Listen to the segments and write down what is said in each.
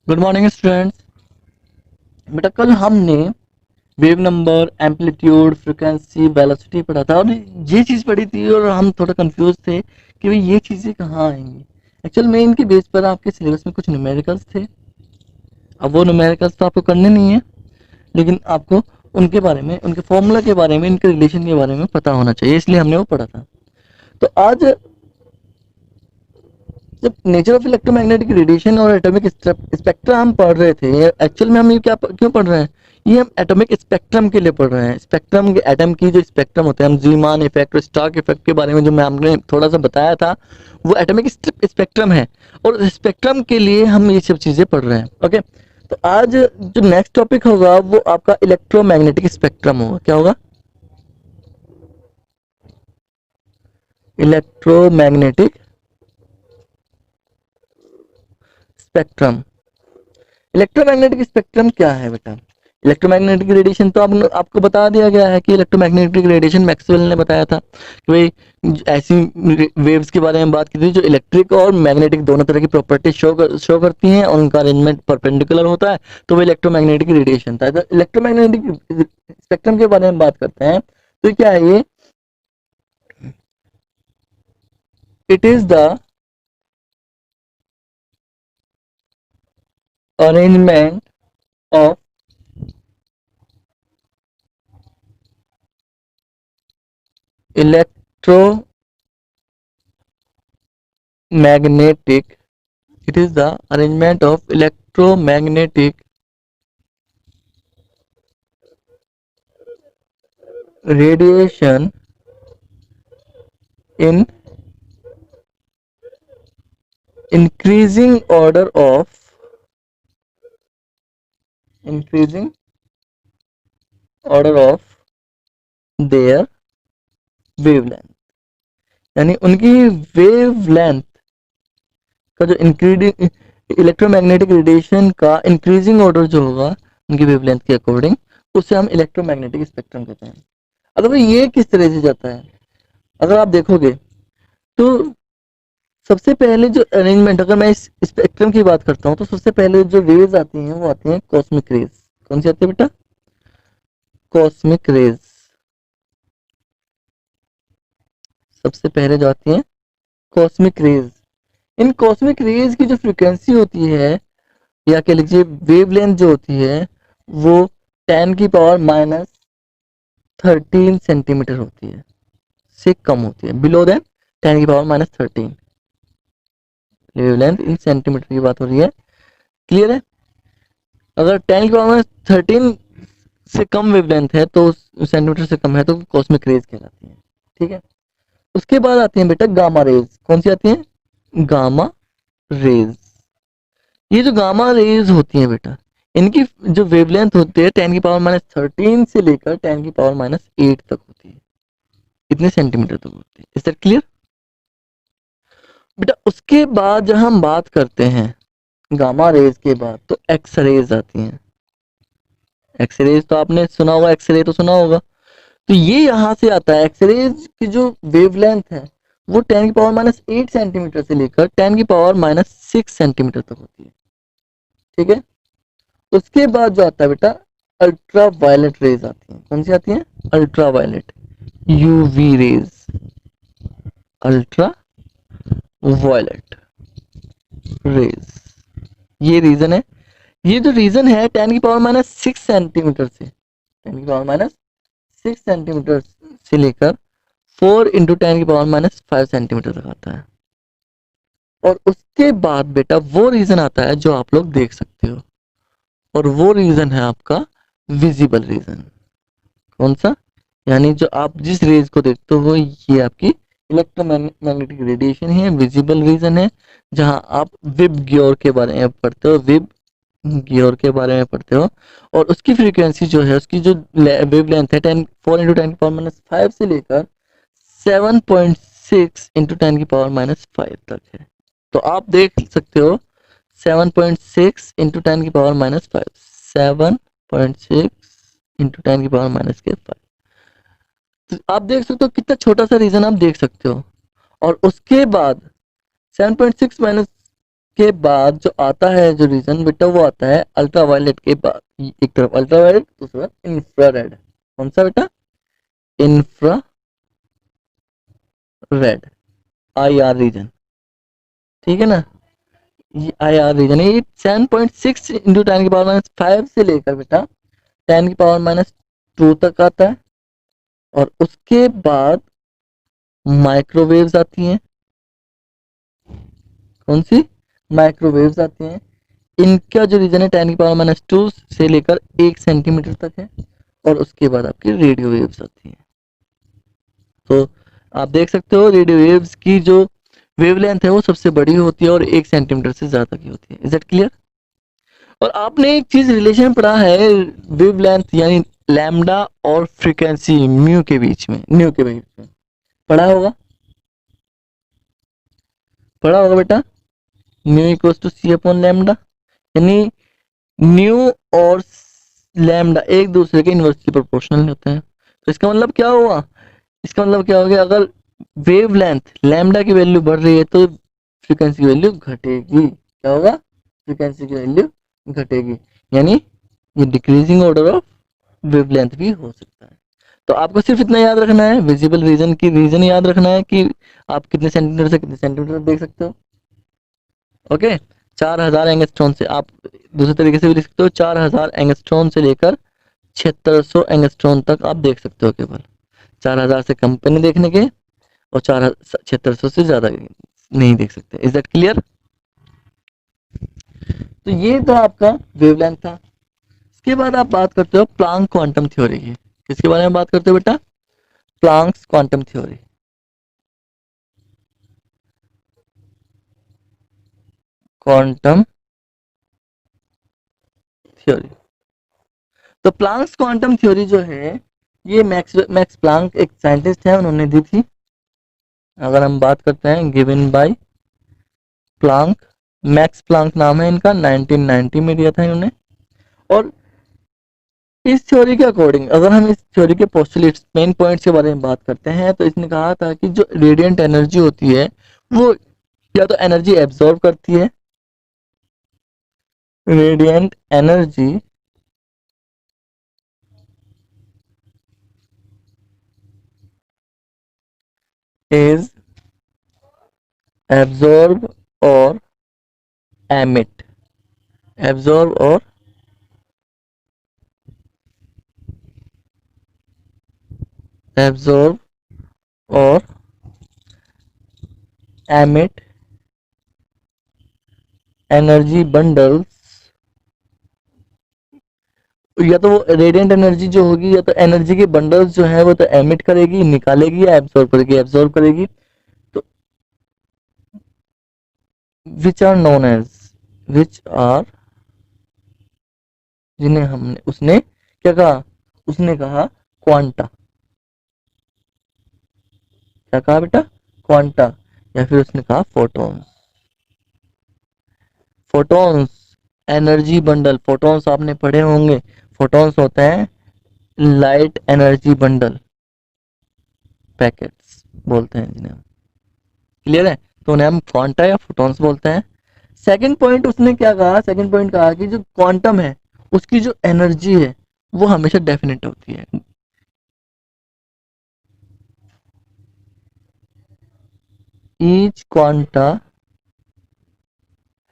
Good morning students. बेटा कल हमने wave number, amplitude, frequency, velocity पढ़ा था और ये चीज़ पढ़ी थी और हम थोड़ा कंफ्यूज थे कि भाई ये चीज़ें कहाँ आएंगी। एक्चुअल में इनके बेस पर आपके सिलेबस में कुछ न्यूमेरिकल्स थे। अब वो न्यूमेरिकल्स तो आपको करने नहीं है, लेकिन आपको उनके बारे में, उनके फॉर्मूला के बारे में, इनके रिलेशन के बारे में पता होना चाहिए, इसलिए हमने वो पढ़ा था। तो आज जब नेचर ऑफ इलेक्ट्रोमैग्नेटिक रेडिएशन और एटॉमिक स्पेक्ट्रा हम पढ़ रहे थे, एक्चुअल में हम ये क्या क्यों पढ़ रहे हैं, ये हम एटॉमिक स्पेक्ट्रम के लिए पढ़ रहे हैं। स्पेक्ट्रम के एटम की जो स्पेक्ट्रम होते हैं, हम जीमान इफेक्ट और स्टार्क इफेक्ट के बारे में जो मैं हमने थोड़ा सा बताया था, वो एटॉमिक स्पेक्ट्रम है और स्पेक्ट्रम के लिए हम ये सब चीजें पढ़ रहे हैं। ओके, तो आज जो नेक्स्ट टॉपिक होगा वो आपका इलेक्ट्रोमैग्नेटिक स्पेक्ट्रम होगा। क्या होगा? Electromagnetic spectrum. इलेक्ट्रोमैग्नेटिक स्पेक्ट्रम क्या है बेटा? इलेक्ट्रोमैग्नेटिक रेडिएशन तो आपको बता दिया गया है कि इलेक्ट्रोमैग्नेटिक रेडिएशन मैक्सवेल ने बताया था कि भाई ऐसी वेव्स के बारे में बात की थी जो इलेक्ट्रिक और मैग्नेटिक दोनों तरह की प्रॉपर्टी शो करती हैं और उनका अरेंजमेंट परपेंडिकुलर होता है, तो वो इलेक्ट्रोमैग्नेटिक रेडिएशन था। तो इलेक्ट्रोमैग्नेटिक स्पेक्ट्रम के बारे में बात करते हैं तो क्या है ये? It is the arrangement of electromagnetic it is the arrangement of electromagnetic radiation in increasing order of their wavelength, यानी उनकी वेवलेंथ का जो इंक्रीजिंग इलेक्ट्रोमैग्नेटिक रेडिएशन का इंक्रीजिंग ऑर्डर जो होगा उनकी वेवलेंथ के अकॉर्डिंग, उसे हम इलेक्ट्रोमैग्नेटिक स्पेक्ट्रम कहते हैं। अगर भाई ये किस तरह से जाता है, अगर आप देखोगे तो सबसे पहले जो अरेंजमेंट, अगर मैं इस स्पेक्ट्रम की बात करता हूँ तो सबसे पहले जो रेज आती हैं वो आती हैं कॉस्मिक रेज। कौन सी आती है बेटा? कॉस्मिक रेज सबसे पहले जो आती हैं कॉस्मिक रेज। इन कॉस्मिक रेज की जो फ्रीक्वेंसी होती है या कह लीजिए वेवलेंथ जो होती है वो 10 की पावर माइनस 13 सेंटीमीटर होती है, से कम होती है, बिलो देन 10 की पावर माइनस 13। वेवलेंथ इन सेंटीमीटर की बात हो रही है, क्लियर है? अगर 10 की पावर माइनस 13 से कम वेवलेंथ है तो सेंटीमीटर से कम है तो कॉस्मिक रेज कहलाती है। ठीक है, उसके बाद आती है बेटा गामा रेज। कौन सी आती है? Gamma rays. ये जो गामा रेज होती है बेटा, इनकी जो वेवलेंथ होती है 10 की पावर माइनस 13 से लेकर 10 की पावर माइनस 8 तक होती है, इतने सेंटीमीटर तक होती है। इज दैट क्लियर बेटा? उसके बाद जब हम बात करते हैं गामा रेज के बाद तो एक्स रेज आती हैं। एक्स रेज तो आपने सुना होगा, एक्सरे तो सुना होगा। तो ये यहाँ से आता है, एक्सरेज की जो वेवलेंथ है वो 10 की पावर माइनस 8 सेंटीमीटर से लेकर 10 की पावर माइनस 6 सेंटीमीटर तक होती है। ठीक है, उसके बाद जो आता है बेटा अल्ट्रा वायलेट रेज आती है। कौन सी आती है? Ultra violet, UV rays, ultra violet rays. ये रीजन है, ये जो रीजन है 10 की पावर माइनस 6 सेंटीमीटर से, 10 की पावर माइनस 6 सेंटीमीटर से लेकर 4 इंटू 10 की पावर माइनस 5 सेंटीमीटर तक आता है। और उसके बाद बेटा वो रीजन आता है जो आप लोग देख सकते हो, और वो रीजन है आपका विजिबल रीजन। कौन सा? यानी जो आप जिस रेज को देखते हो वो ये आपकी इलेक्ट्रोमैग्नेटिक रेडिएशन है, विजिबल रीजन है, जहां आप विब गियोर के बारे में पढ़ते हो, विब गियोर के बारे में पढ़ते हो। और उसकी फ्रीक्वेंसी जो है, उसकी जो वेवलेंथ है 10 4 इंटू 10 की पावर माइनस 5 से लेकर 7.6 इंटू 10 की पावर माइनस 5 तक है। तो आप देख सकते हो 7.6 इंटू 10 की पावर माइनस 5, 7.6 इंटू 10 की पावर माइनस के 5। तो आप देख सकते हो कितना छोटा सा रीजन आप देख सकते हो। और उसके बाद 7.6 माइनस उसके बाद जो आता है जो रीजन बेटा वो आता है अल्ट्रावायलेट के बाद। एक तरफ अल्ट्रावायलेट दूसरी तरफ इंफ्रारेड। कौन सा बेटा? इंफ्रारेड, IR रीजन, ठीक है ना। ये IR रीजन है, ये 7.6 इंटू 10⁻⁵ से लेकर बेटा 10⁻⁻² तक आता है। और उसके बाद माइक्रोवेव्स आती हैं। कौन सी? माइक्रोवेव्स आती हैं। इनका जो रीजन है 10⁻² से लेकर 1 सेंटीमीटर तक है। और उसके बाद आपकी रेडियो वेव्स आती हैं। तो आप देख सकते हो रेडियो वेव्स की जो वेवलेंथ है वो सबसे बड़ी होती है और 1 सेंटीमीटर से ज्यादा की होती है। Is that clear? और आपने एक चीज रिलेशन पढ़ा है वेवलेंथ यानी लैम्डा और फ्रीक्वेंसी म्यू के बीच में, न्यू के बीच में पढ़ा होगा, पढ़ा होगा बेटा। Mu equals to c upon lambda, यानी न्यू और लैम्डा एक दूसरे के इन्वर्सली प्रोपोर्शनल होते हैं। तो इसका मतलब क्या हुआ? इसका मतलब क्या हो गया? अगर वेवलेंथ लैम्डा की वैल्यू बढ़ रही है तो फ्रीक्वेंसी की वैल्यू घटेगी। क्या होगा? फ्रीक्वेंसी की वैल्यू घटेगी, यानी ये डिक्रीजिंग ऑर्डर ऑफ वेवलेंथ भी हो सकता है। तो आपको सिर्फ इतना याद रखना है, विजिबल रीजन की रीजन याद रखना है कि आप कितने सेंटीमीटर से कितने सेंटीमीटर देख सकते हो। ओके, 4000 एंगस्ट्रॉन से आप दूसरे तरीके से भी लिख सकते हो, 4000 एंगस्ट्रॉन से लेकर 7600 एंगस्ट्रॉन तक आप देख सकते हो। केवल 4000 से कम पे नहीं देखने के और 4600 से ज्यादा नहीं देख सकते। Is that clear? तो ये तो आपका वेवलेंथ था। इसके बाद आप बात करते हो प्लांक क्वांटम थ्योरी की। किसके बारे में बात करते हो बेटा? Planck's quantum theory. Quantum theory. तो प्लांक्स क्वांटम थ्योरी जो है ये मैक्स प्लांक एक साइंटिस्ट है, उन्होंने दी थी। अगर हम बात करते हैं given by Planck, max Planck नाम है इनका, 1990 में दिया था इन्होंने। और इस थ्योरी के अकॉर्डिंग अगर हम इस थ्योरी के पोस्टुलेट्स मेन पॉइंट्स के बारे में बात करते हैं तो इसने कहा था कि जो रेडिएंट एनर्जी होती है वो या तो एनर्जी एब्जॉर्ब करती है, रेडिएंट एनर्जी इज एब्जॉर्ब और एमिट, एब्जॉर्ब और एब्जॉर्ब और एमिट एनर्जी बंडल्स। या तो वो रेडिएंट एनर्जी जो होगी या तो एनर्जी के बंडल्स जो है वो तो एमिट करेगी, निकालेगी, या एब्जॉर्ब करेगी, एब्जॉर्ब करेगी। तो which are known as, which are, जिन्हें हमने, उसने क्या कहा? उसने कहा क्वांटा। क्या कहा बेटा? क्वांटा। या फिर उसने कहा photons. Photons energy bundle, photons आपने पढ़े होंगे। फोटॉन्स होते हैं लाइट एनर्जी बंडल पैकेट्स बोलते हैं जिन्हें हम। क्लियर है? तो उन्हें हम क्वांटा या फोटॉन्स बोलते हैं। सेकंड पॉइंट उसने क्या कहा? सेकंड पॉइंट कहा कि जो क्वांटम है उसकी जो एनर्जी है वो हमेशा डेफिनेट होती है। Each quanta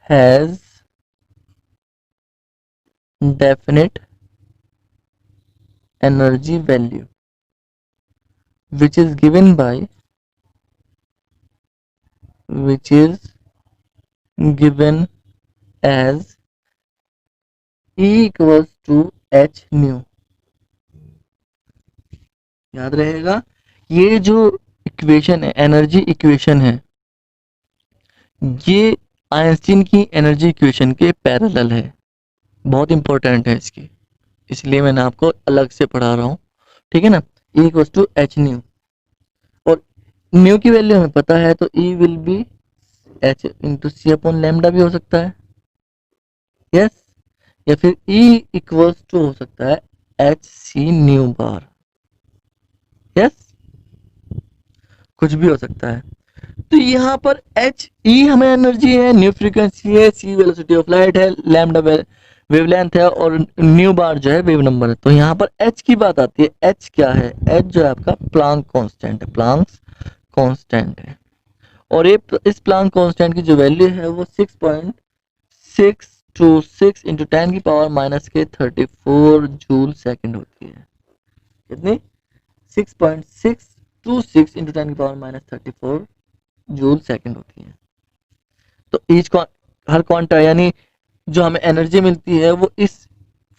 has definite energy value which is given by which is given as E equals to h nu। याद रहेगा ये जो इक्वेशन है, एनर्जी इक्वेशन है, ये आइंस्टीन की एनर्जी इक्वेशन के पैरेलल है। बहुत इंपॉर्टेंट है इसकी, इसलिए मैंने आपको अलग से पढ़ा रहा हूँ। ठीक है ना? E equals to h nu, और न्यू की वैल्यू हमें पता है तो E will be h into c upon lambda भी हो सकता है। यस, या फिर E इक्वल्स टू हो सकता है एच सी न्यू बार। यस, कुछ भी हो सकता है। तो तो यहाँ पर एच ई हमें एनर्जी है, न्यू फ्रीक्वेंसी है, सी वेलोसिटी ऑफ लाइट है, लैम्डा वेवलेंथ है और न्यू बार जो है वेव नंबर है। तो यहाँ पर एच की बात आती है। एच क्या है? एच जो है आपका प्लांक कांस्टेंट है, प्लांक कांस्टेंट है। और ये इस प्लांक कांस्टेंट की जो वैल्यू है वो 6.626 इंटू 10 की पावर माइनस के 34 जूल सेकंड होती है। कितनी? 6.626 इंटू 10 की पावर माइनस 34 जूल सेकंड होती है। तो हर क्वांटा यानी जो हमें एनर्जी मिलती है वो इस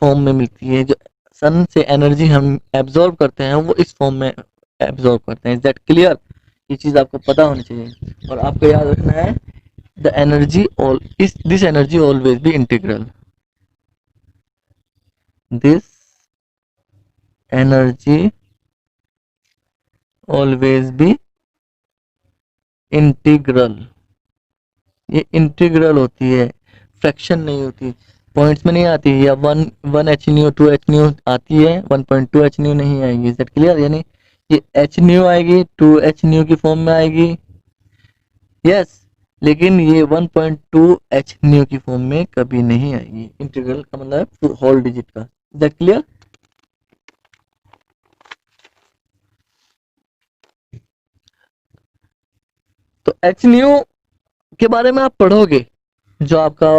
फॉर्म में मिलती है। जो सन से एनर्जी हम एब्जॉर्ब करते हैं वो इस फॉर्म में एब्जॉर्ब करते हैं। Is that clear? ये चीज आपको पता होनी चाहिए और आपको याद रखना है द एनर्जी ऑल इस this energy always be integral. This energy always be integral. ये इंटीग्रल होती है, फ्रैक्शन नहीं होती, पॉइंट्स में नहीं आती। या one H new 2 h new आती है, 1.2 h न्यू नहीं आएगी। Is that clear? यानी ये एच न्यू आएगी 2 h न्यू की फॉर्म में आएगी, यस, लेकिन ये 1.2 h न्यू की फॉर्म में कभी नहीं आएगी। इंटीग्रल का मतलब है होल डिजिट का। Is that clear? तो एच न्यू के बारे में आप पढ़ोगे, जो आपका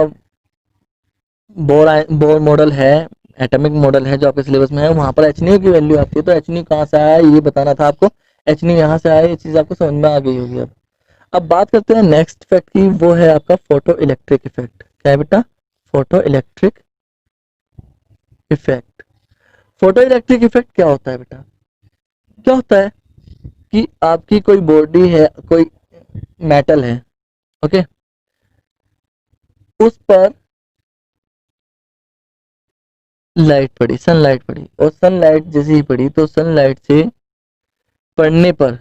बोर मॉडल है, एटॉमिक मॉडल है जो आपके सिलेबस में है, वहां पर एच न्यू की वैल्यू आती है। तो एच न्यू कहाँ से आया ये बताना था आपको। एच न्यू यहाँ से आया, ये चीज आपको समझ में आ गई होगी। अब बात करते हैं नेक्स्ट इफेक्ट की, वो है आपका फोटो इलेक्ट्रिक इफेक्ट। क्या है बेटा? Photo electric effect. Photo electric effect क्या होता है बेटा? क्या होता है कि आपकी कोई बॉडी है, कोई मेटल है, ओके, उस पर लाइट पड़ी, सनलाइट पड़ी, और सनलाइट जैसे ही पड़ी तो सनलाइट से पड़ने पर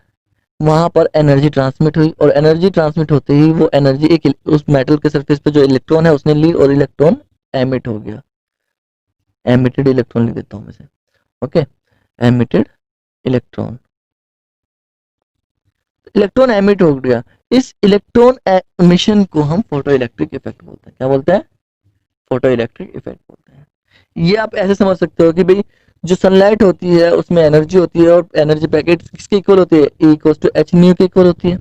वहां पर एनर्जी ट्रांसमिट हुई, और एनर्जी ट्रांसमिट होते ही वो एनर्जी एक उस मेटल के सरफेस पे जो इलेक्ट्रॉन है उसने ली, और इलेक्ट्रॉन एमिट हो गया। एमिटेड इलेक्ट्रॉन लिख देता हूं मैं से, okay, emitted electron, electron emit हो गया। इस इलेक्ट्रॉन एमिशन को हम फोटो इलेक्ट्रिक इफेक्ट बोलते हैं। क्या बोलते हैं? फोटो इलेक्ट्रिक इफेक्ट बोलते हैं। ये आप ऐसे समझ सकते हो कि भाई जो सनलाइट होती है उसमें एनर्जी होती है, और एनर्जी पैकेट किसके इक्वल होती है? E equal to h nu के इक्वल होती है।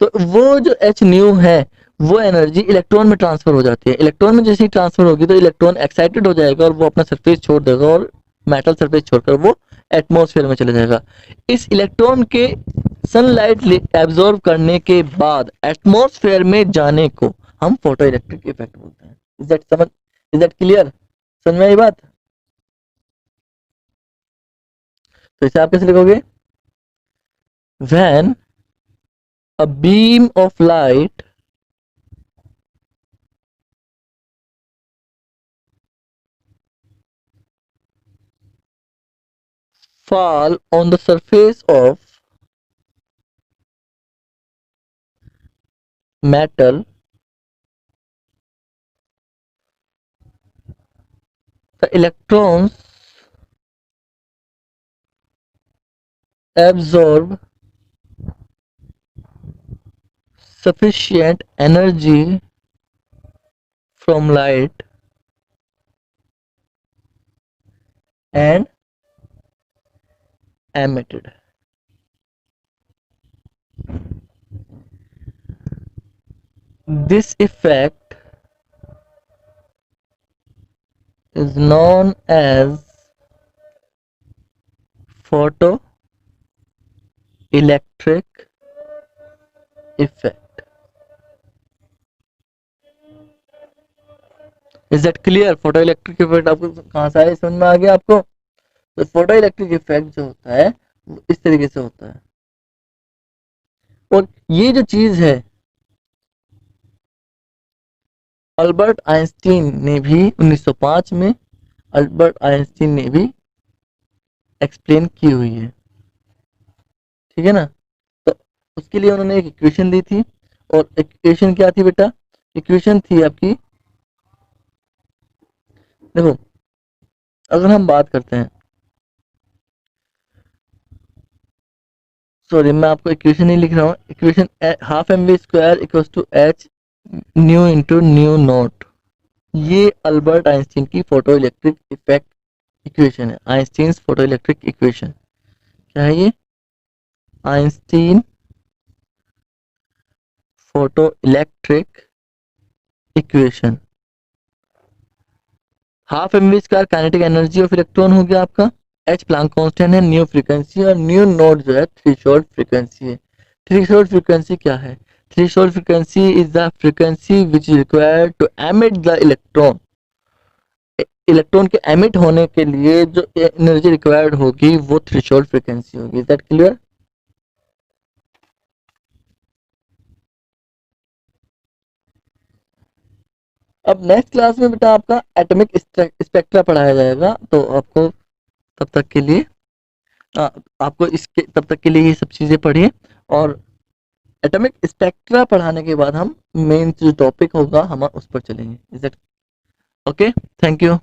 तो वो जो एच न्यू है वो एनर्जी इलेक्ट्रॉन में ट्रांसफर हो जाती है। इलेक्ट्रॉन में जैसे ही ट्रांसफर होगी तो इलेक्ट्रॉन एक्साइटेड हो जाएगा और वो अपना सरफेस छोड़ देगा, और मेटल सरफेस छोड़कर वो एटमॉस्फेयर में चले जाएगा। इस इलेक्ट्रॉन के सनलाइट एब्जॉर्ब करने के बाद एटमॉस्फेयर में जाने को हम फोटो इलेक्ट्रिक इफेक्ट बोलते हैं। Is that clear? समझ में आई बात? तो इसे आप कैसे लिखोगे? When a beam of light fall on the surface of metal, the electrons absorb sufficient energy from light and emitted. This effect is known as photoelectric effect. Is that clear? Photo electric effect आपको कहाँ से आया, समझ में आ गया आपको? तो photo electric effect जो होता है वो इस तरीके से होता है। और ये जो चीज है अल्बर्ट आइंस्टीन ने भी 1905 में अल्बर्ट आइंस्टीन ने भी एक्सप्लेन की हुई है, ठीक है ना? तो उसके लिए उन्होंने एक इक्वेशन दी थी, और इक्वेशन क्या थी बेटा? इक्वेशन थी आपकी, देखो, अगर हम बात करते हैं सॉरी मैं आपको इक्वेशन नहीं लिख रहा हूँ, equation half m v square equals to h nu into nu naught. ये अल्बर्ट आइंस्टीन की फोटो इलेक्ट्रिक इफेक्ट इक्वेशन है, आइंस्टीन फोटो इलेक्ट्रिक इक्वेशन। क्या है ये? Einstein photo electric equation. Half m v square kinetic energy of electron हो गया आपका, h Planck constant है, न्यू फ्रीक्वेंसी, और न्यू नोड जो है थ्रेशोल्ड फ्रीक्वेंसी है। थ्रेशोल्ड फ्रीक्वेंसी क्या है? Threshold frequency is the frequency which is required to emit the electron. Electron के एमिट होने के लिए जो एनर्जी रिक्वायर्ड होगी वो थ्रेशोल्ड फ्रीक्वेंसी होगी। Is that clear? अब नेक्स्ट क्लास में बेटा आपका एटॉमिक स्पेक्ट्रा पढ़ाया जाएगा, तो आपको तब तक के लिए आपको इसके तब तक के लिए ये सब चीजें पढ़िए, और एटॉमिक स्पेक्ट्रा पढ़ाने के बाद हम मेन जो टॉपिक होगा हम उस पर चलेंगे। Is that okay? Thank you.